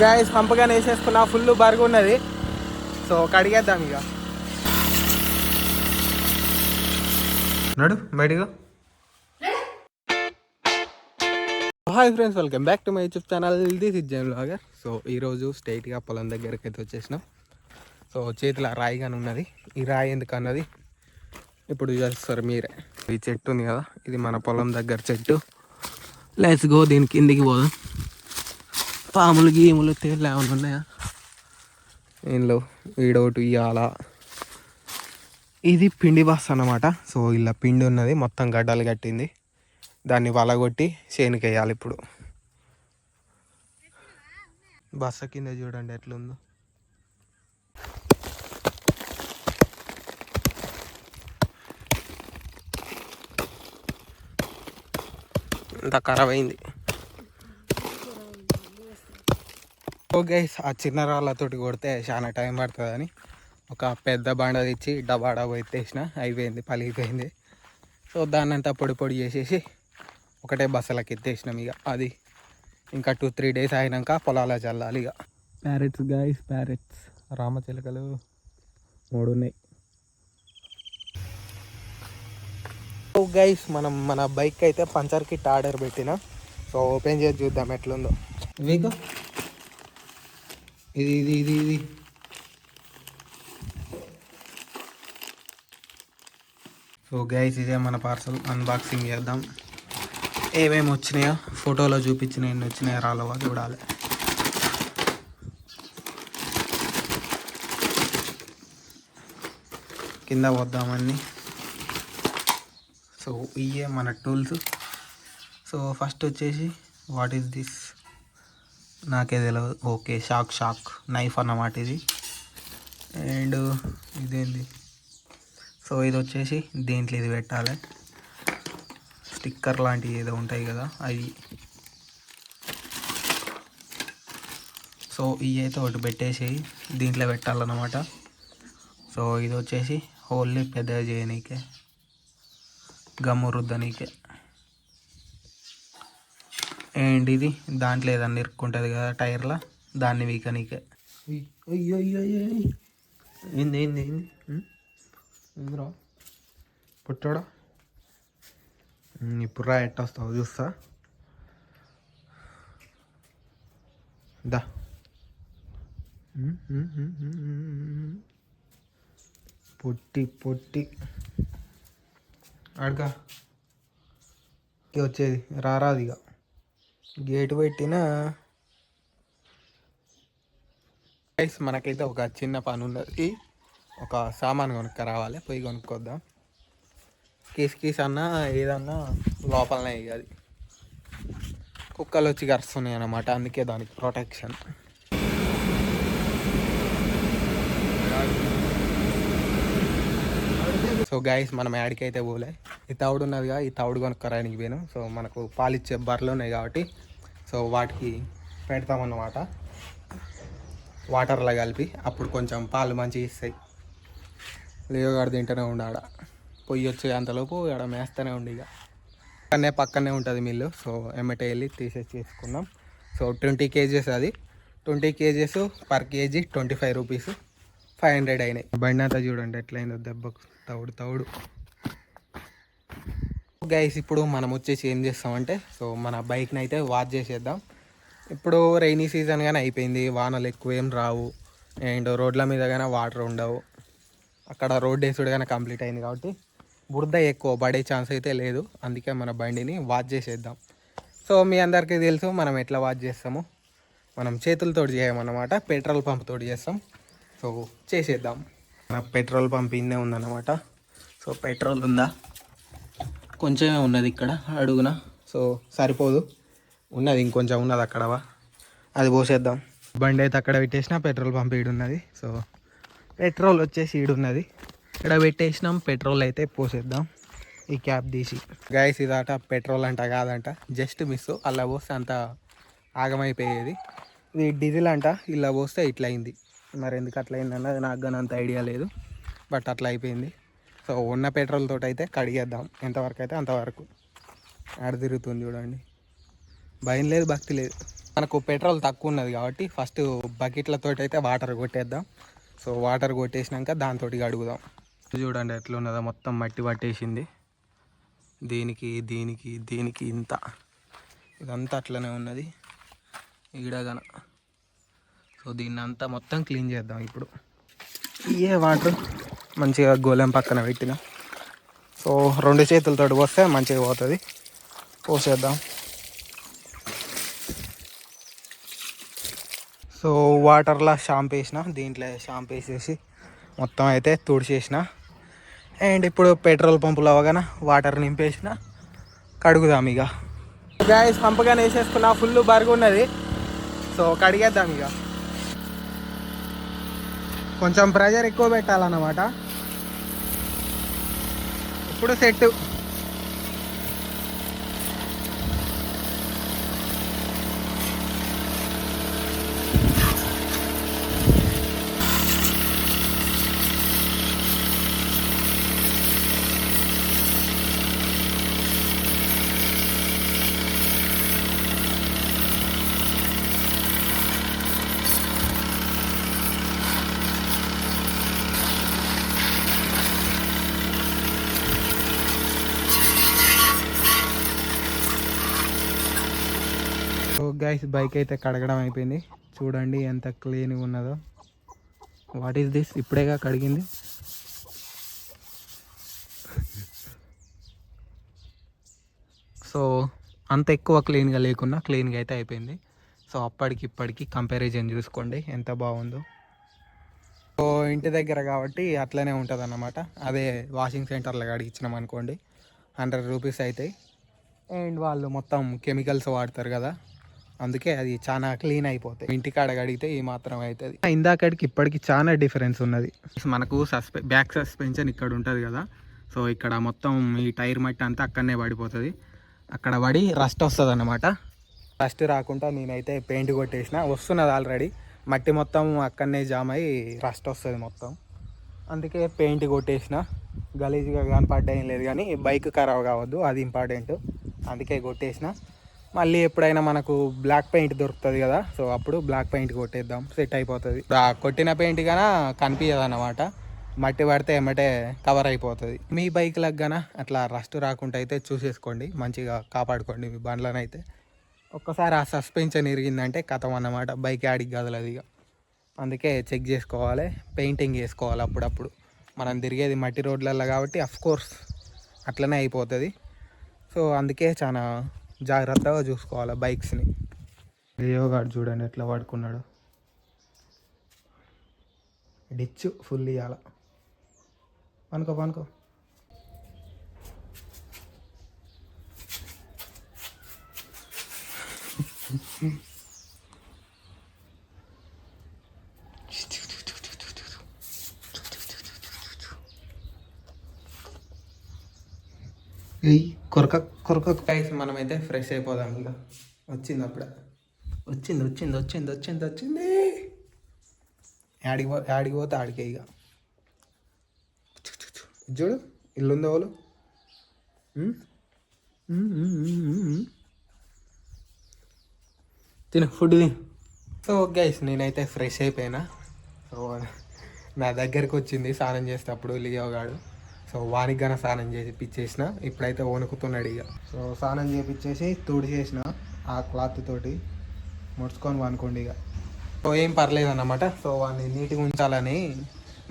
Guys పంపగానే వేసేసుకున్నా, full బరుగు ఉన్నది. So కడిగేద్దాం ఇక. నడు బయటగా. Hi friends, welcome back to my YouTube channel. This is Jain vlogger. So ఈరోజు స్ట్రైట్గా పొలం దగ్గరికి అయితే వచ్చేసినాం. సో చేతిలో రాయిగానే ఉన్నది. ఈ రాయి ఎందుకు అన్నది ఇప్పుడు చేస్తారు మీరే. ఈ చెట్టు ఉంది కదా, ఇది మన పొలం దగ్గర చెట్టు. లెట్స్ గో, దీని కిందికి పోదాం. పాములు గీములు తేళ్ళు ఏమైనా ఉన్నాయా ఇంట్లో? ఈడోటు ఇయ్యాల. ఇది పిండి బస్ అన్నమాట. సో ఇలా పిండి ఉన్నది, మొత్తం గడ్డలు కట్టింది. దాన్ని వలగొట్టి చేనుకి వేయాలి ఇప్పుడు. బస్స కింద చూడండి ఎట్లుందో. అంత ఖరాబ్ అయింది. ఓకే, ఆ చిన్న రాళ్ళతోటి కొడితే చాలా టైం పడుతుందని ఒక పెద్ద బండ తెచ్చి డబాడా ఎత్తేసిన. అయిపోయింది, పలిగిపోయింది. సో దాన్ని అంతా పొడి పొడి చేసేసి ఒకటే బస్సలకి ఎత్తేసినాం. ఇక అది ఇంకా 2-3 డేస్ అయినాక పొలాల చల్లాలి. ఇక ప్యారెట్స్ గాయస్, ప్యారెట్స్ రామచిలకలు 3 ఉన్నాయి. గైస్ మన బైక్ అయితే పంచర్ కిట్ ఆర్డర్ పెట్టినా. సో ఓపెన్ చేసి చూద్దాం ఎట్లుందో. మీకు ఇది ఇది ఇది ఇది సో గైస్, ఇదే మన పార్సల్. అన్బాక్సింగ్ చేద్దాం. ఏమేమి వచ్చినాయో ఫోటోలో చూపించిన ఎన్ని వచ్చినాయో రాలేవో చూడాలి. కింద వద్దామని. సో ఇవే మన టూల్స్. సో ఫస్ట్ వచ్చేసి వాట్ ఈస్ దిస్, నాకే తెలియదు. ఓకే, షాక్ నైఫ్ అన్నమాట ఇది. అండ్ ఇదేంది? సో ఇది వచ్చేసి దీంట్లో ఇది పెట్టాలి. స్టిక్కర్ లాంటివి ఏదో ఉంటాయి కదా అవి. సో ఇవి అయితే ఒకటి పెట్టేసి దీంట్లో పెట్టాలన్నమాట. సో ఇది వచ్చేసి హోల్ని పెద్దగా చేయనీకే, గమ్ము రుద్దనీకే. అండ్ ఇది దాంట్లో ఏదన్నా ఇరుక్కుంటుంది కదా టైర్లో, దాన్ని వీకనీకే. అయ్యో అయ్యో అయ్యో, ఏంది ఏంది ఏంది ఏందిరా పుట్టాడా? ఇప్పుడు రా, ఎట్ట వస్తావు చూస్తా. దా పొట్టి అడగా వచ్చేది రారాదిగా. గేటు పెట్టినా. మనకైతే ఒక చిన్న పని ఉన్నది. ఒక సామాన్ కొనుక్క రావాలి, పోయి కొనుక్కొద్దాం. కీస్ అన్నా ఏదన్నా లోపలనే అది. కుక్కలు వచ్చి కరుస్తున్నాయి అన్నమాట, అందుకే దానికి ప్రొటెక్షన్. సో గైస్, మనం యాడికైతే పోలే. ఈ తవుడు ఉన్నదిగా, ఈ తవుడు కొనుక్కరానికి పోయాను. సో మనకు పాలిచ్చే బర్రెలు ఉన్నాయి కాబట్టి సో వాటికి పెడతామన్నమాట వాటర్లో కలిపి. అప్పుడు కొంచెం పాలు మంచిగా ఇస్తాయి. లేవగాడు తింటూనే ఉండాడ, పొయ్యి వచ్చే అంతలోపు ఆడ మేస్తూనే ఉండి. ఇక పక్కనే ఉంటుంది మిల్లు. సో ఎమ్మటే వెళ్ళి తీసేసి చేసుకున్నాం. సో 20 kgs అది. 20 kgs పర్ కేజీ 25 రూపీస్, 500 అయినాయి. బండి అంతా చూడండి ఎట్లయిందో దెబ్బకు, తవుడు. గైస్, ఇప్పుడు మనం వచ్చేసి ఏం చేస్తామంటే, సో మన బైక్ని అయితే వాష్ చేసేద్దాం. ఇప్పుడు రైనీ సీజన్ కానీ అయిపోయింది, వానలు ఎక్కువ ఏం రావు. అండ్ రోడ్ల మీద కానీ వాటర్ ఉండవు. అక్కడ రోడ్ వేసుడు కానీ కంప్లీట్ అయింది కాబట్టి బురద ఎక్కువ పడే ఛాన్స్ అయితే లేదు. అందుకే మన బండిని వాష్ చేసేద్దాం. సో మీ అందరికీ తెలుసు మనం ఎట్లా వాష్ చేస్తాము. మనం చేతులతో చేయమన్నమాట, పెట్రోల్ పంప్ తోటి చేస్తాం. సో చేసేద్దాం. మన పెట్రోల్ పంప్ ఇన్నే ఉందన్నమాట. సో పెట్రోల్ ఉందా, కొంచెమే ఉన్నది ఇక్కడ అడుగున. సో సరిపోదు, ఉన్నది ఇంకొంచెం ఉన్నది అక్కడ, అది పోసేద్దాం. బండి అయితే అక్కడ పెట్టేసిన, పెట్రోల్ పంప్ ఈడున్నది. సో పెట్రోల్ వచ్చేసి ఈడున్నది, ఇక్కడ పెట్టేసినాం. పెట్రోల్ అయితే పోసేద్దాం. ఈ క్యాప్ తీసి. గైస్, ఇదాట పెట్రోల్ అంట కాదంట, జస్ట్ మిస్. అలా పోస్తే అంత ఆగమైపోయేది. ఇది డీజిల్ అంట, ఇలా పోస్తే ఇట్లా అయింది. మరి ఎందుకు అట్లా అయింది అన్నది నాకు కానీ అంత ఐడియా లేదు, బట్ అట్లా అయిపోయింది. సో ఉన్న పెట్రోల్ తోటి అయితే కడిగేద్దాం. ఎంతవరకు అయితే అంతవరకు. ఆడ తిరుగుతుంది చూడండి, భయం లేదు, భక్తి లేదు. మనకు పెట్రోల్ తక్కువ ఉన్నది కాబట్టి ఫస్ట్ బకెట్లతో అయితే వాటర్ కొట్టేద్దాం. సో వాటర్ కొట్టేసినాక దాంతో కడుగుదాం. చూడండి ఎట్లా ఉన్నదో, మొత్తం మట్టి పట్టేసింది. దీనికి దీనికి దీనికి ఇంత ఇదంతా అట్లనే ఉన్నది ఈడగన. సో దీన్ని అంతా మొత్తం క్లీన్ చేద్దాం ఇప్పుడు. ఇవే వాటర్ మంచిగా గోళం పక్కన పెట్టిన. సో 2 చేతులతో పోస్తే మంచిగా పోతుంది. పోసేద్దాం. సో వాటర్లో షాంపూ వేసిన, దీంట్లో షాంపూ వేసేసి మొత్తం అయితే తుడిచేసిన. అండ్ ఇప్పుడు పెట్రోల్ పంపులో అవగానే వాటర్ నింపేసిన, కడుగుదాం ఇక. గ్యాస్ పంపగానే వేసేసుకున్నా, ఫుల్ బరుగు ఉన్నది. సో కడిగేద్దాం ఇక. కొంచెం ప్రెషర్ ఎక్కువ పెట్టాలన్నమాట. ఇప్పుడు సెట్. సో గైస్ బైక్ అయితే కడగడం అయిపోయింది. చూడండి ఎంత క్లీన్గా ఉన్నదో. What is this? ఇప్పుడేగా కడిగింది. సో అంత ఎక్కువ క్లీన్గా లేకున్నా క్లీన్గా అయితే అయిపోయింది. సో అప్పటికి ఇప్పటికి కంపారిజన్ చూసుకోండి ఎంత బాగుందో. సో ఇంటి దగ్గర కాబట్టి అట్లనే ఉంటుంది అన్నమాట. అదే వాషింగ్ సెంటర్లో కడిగించినాం అనుకోండి 100 రూపీస్ అవుతాయి. అండ్ వాళ్ళు మొత్తం కెమికల్స్ వాడతారు కదా, అందుకే అది చాలా క్లీన్ అయిపోతాయి. ఇంటికాడ కడిగితే ఈ మాత్రం అవుతుంది. ఇందాకడికి ఇప్పటికి చాలా డిఫరెన్స్ ఉన్నది. మనకు బ్యాక్ సస్పెన్షన్ ఇక్కడ ఉంటుంది కదా, సో ఇక్కడ మొత్తం ఈ టైర్ మట్టి అంతా అక్కడనే పడిపోతుంది. అక్కడ పడి రస్ట్ వస్తుంది అన్నమాట. రస్ట్ రాకుండా నేనైతే పెయింట్ కొట్టేసిన, వస్తున్నది ఆల్రెడీ. మట్టి మొత్తం అక్కడనే జామ్ అయ్యి రస్ట్ వస్తుంది మొత్తం. అందుకే పెయింట్ కొట్టేసిన. గలీజ్గా కనపడ్డం లేదు కానీ బైక్ ఖరాబ్ కావద్దు, అది ఇంపార్టెంట్. అందుకే కొట్టేసిన. మళ్ళీ ఎప్పుడైనా మనకు బ్లాక్ పెయింట్ దొరుకుతుంది కదా, సో అప్పుడు బ్లాక్ పెయింట్ కొట్టేద్దాం, సెట్ అయిపోతుంది. ఆ కొట్టిన పెయింట్ గానా కనిపించదు అన్నమాట. మట్టి పడితే ఏమంటే కవర్ అయిపోతుంది. మీ బైక్లకు గానా అట్లా రస్ట్ రాకుండా అయితే చూసేసుకోండి, మంచిగా కాపాడుకోండి మీ బండ్లను అయితే. ఒక్కసారి ఆ సస్పెన్షన్ ఇరిగిందంటే కథం అన్నమాట, బైక్ యాడికి కదలదు ఇక. అందుకే చెక్ చేసుకోవాలి, పెయింటింగ్ వేసుకోవాలి అప్పుడప్పుడు. మనం తిరిగేది మట్టి రోడ్లలో కాబట్టి అఫ్కోర్స్ అట్లనే అయిపోతుంది. సో అందుకే చాలా జాగ్రత్తగా చూసుకోవాలి బైక్స్ని. లియోగాడు చూడండి ఎట్లా పడుకున్నాడు. డిచ్ ఫుల్ ఇవ్వాలి. పనుకో పనుకో. కొరక కొరక గైస్ మనమైతే ఫ్రెష్ అయిపోదాం ఇక. వచ్చింది అప్పుడే, వచ్చింది వచ్చింది వచ్చింది వచ్చింది వచ్చింది. యాడికి పోతే ఆడికే ఇక. చూడు ఇల్లుందో వాళ్ళు. తిను ఫుడ్ తిను. సో గైస్ నేనైతే ఫ్రెష్ అయిపోయినా. సో నా దగ్గరికి వచ్చింది స్నానం చేసేటప్పుడు లియోగాడు. సో వానికి గానే స్నానం చేపిచ్చేసిన. ఇప్పుడైతే వణుకుతున్నాడు ఇక. సో స్నానం చేపిచ్చేసి తుడిచేసిన ఆ క్లాత్ తోటి, ముడుచుకొని వనుకోండి ఇక. సో ఏం పర్లేదు అన్నమాట. సో వాడిని నీట్గా ఉంచాలని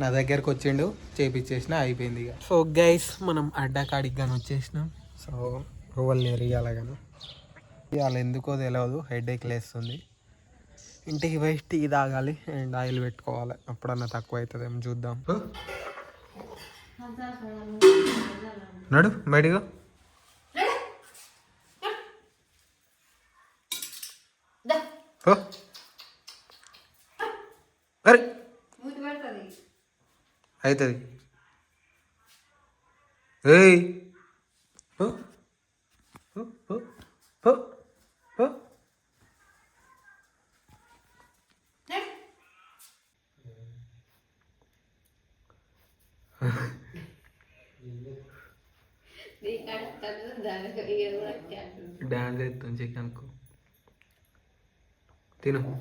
నా దగ్గరకు వచ్చిండు, చేపిచ్చేసిన, అయిపోయింది ఇక. సో గైస్ మనం అడ్డకాడికి కానీ వచ్చేసినాం. సో రువ్వలు ఎరియాలగాను ఇవాళ ఎందుకో తెలియదు, హెడేక్ లేస్తుంది. ఇంటికి పోయి టీ తాగాలి అండ్ ఆయిల్ పెట్టుకోవాలి, అప్పుడన్నా తక్కువ అవుతుందేమో చూద్దాం. నడు బయటగా. అరే అవుతుంది. ఏయ్ డాన్స్ చేస్తాం చికెన్కు. తిను.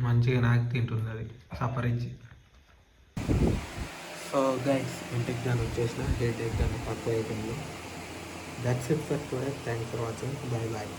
మంచిగా నాకు తింటుంది అది సపరించి. సో గైస్ ఇంటికి దాన్ని వచ్చేసిన డేట్ ఎగ్జామ్ తక్కువ అయిపోయింది. That's it for today. Thanks for watching. Bye bye.